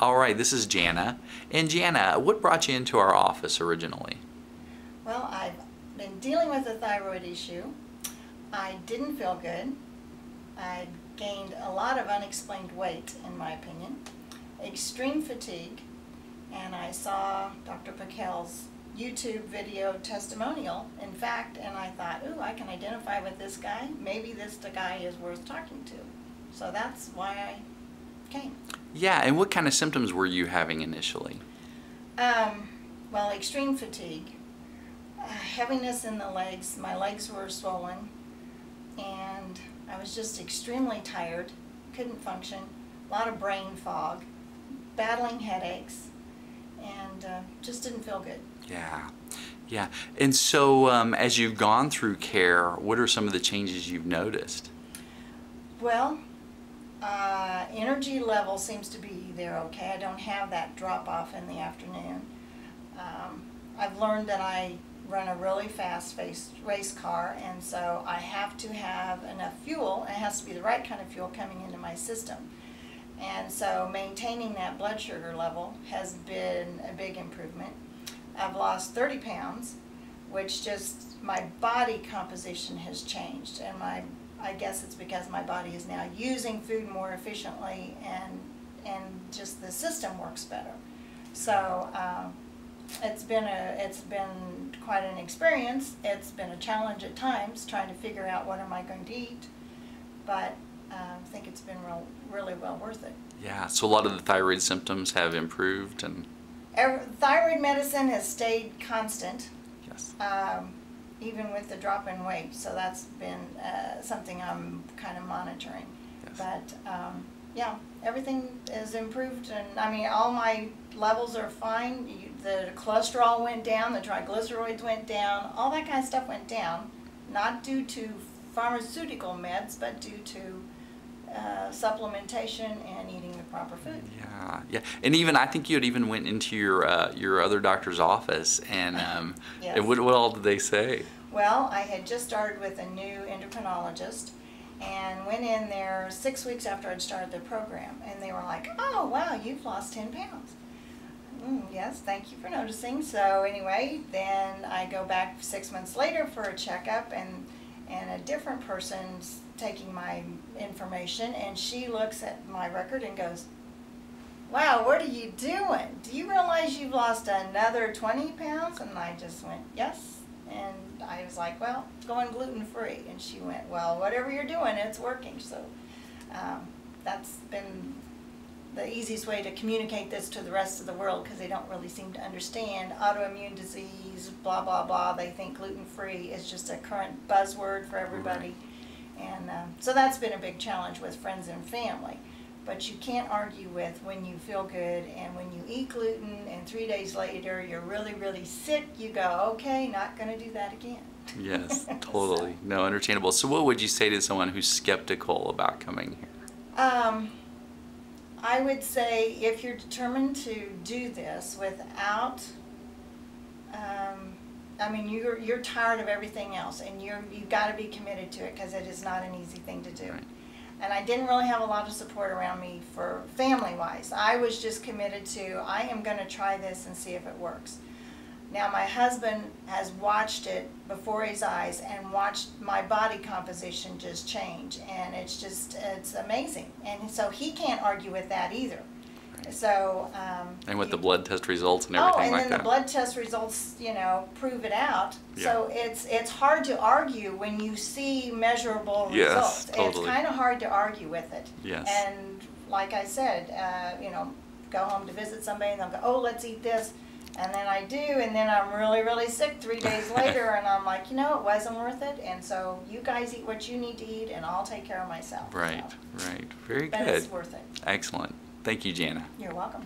All right, this is Jana. And Jana, what brought you into our office originally? Well, I've been dealing with a thyroid issue. I didn't feel good. I gained a lot of unexplained weight, in my opinion, extreme fatigue, and I saw Dr. Pickel's YouTube video testimonial, in fact, and I thought, ooh, I can identify with this guy. Maybe this guy is worth talking to. So that's why I came. Yeah, and what kind of symptoms were you having initially? Well, extreme fatigue, heaviness in the legs. My legs were swollen, and I was just extremely tired, couldn't function, a lot of brain fog, battling headaches, and just didn't feel good. Yeah, yeah. And so as you've gone through care, what are some of the changes you've noticed? Well, energy level seems to be there okay. I don't have that drop off in the afternoon. I've learned that I run a really fast race car, and so I have to have enough fuel. It has to be the right kind of fuel coming into my system. And so maintaining that blood sugar level has been a big improvement. I've lost 30 pounds, which just, my body composition has changed, and I guess it's because my body is now using food more efficiently, and just the system works better. So it's been quite an experience. It's been a challenge at times trying to figure out what am I going to eat, but I think it's been really well worth it. Yeah, so a lot of the thyroid symptoms have improved, and thyroid medicine has stayed constant. yes. Even with the drop in weight, so that's been something I'm kind of monitoring. Yes. But yeah, everything is improved, and I mean all my levels are fine. The cholesterol went down, the triglycerides went down, all that kind of stuff went down, not due to pharmaceutical meds, but due to supplementation and eating the proper food. Yeah, yeah, and even I think you had even went into your other doctor's office, and Yes. and what all did they say? Well, I had just started with a new endocrinologist, and went in there 6 weeks after I'd started the program, and they were like, "Oh, wow, you've lost 10 pounds." Yes, thank you for noticing. So anyway, then I go back 6 months later for a checkup, and a different person's taking my information, and she looks at my record and goes, "Wow, what are you doing? Do you realize you've lost another 20 pounds? And I just went, "Yes." And I was like, "Well, going gluten-free." And she went, "Well, whatever you're doing, it's working." So that's been the easiest way to communicate this to the rest of the world, because they don't really seem to understand autoimmune disease, blah, blah, blah. They think gluten-free is just a current buzzword for everybody. And so that's been a big challenge with friends and family. But you can't argue with when you feel good, and when you eat gluten and 3 days later you're really, really sick, you go, okay, not going to do that again. Yes, totally. No, understandable. So what would you say to someone who's skeptical about coming here? I would say if you're determined to do this without, I mean, you're tired of everything else, and you've got to be committed to it, because it is not an easy thing to do. Right. And I didn't really have a lot of support around me for family-wise. I was just committed to, I am going to try this and see if it works. Now my husband has watched it before his eyes and watched my body composition just change, and it's amazing. And so he can't argue with that either. So And with the blood test results and everything like that. Oh, and then the blood test results, you know, prove it out. Yeah. So it's hard to argue when you see measurable results. Totally. It's kind of hard to argue with it. Yes. And like I said, you know, go home to visit somebody and they'll go, "Oh, let's eat this." And then I do, and then I'm really, really sick 3 days later, and I'm like, you know, it wasn't worth it, and so you guys eat what you need to eat, and I'll take care of myself. Right, So. right. Very But good. it's worth it. Excellent. Thank you, Jana. You're welcome.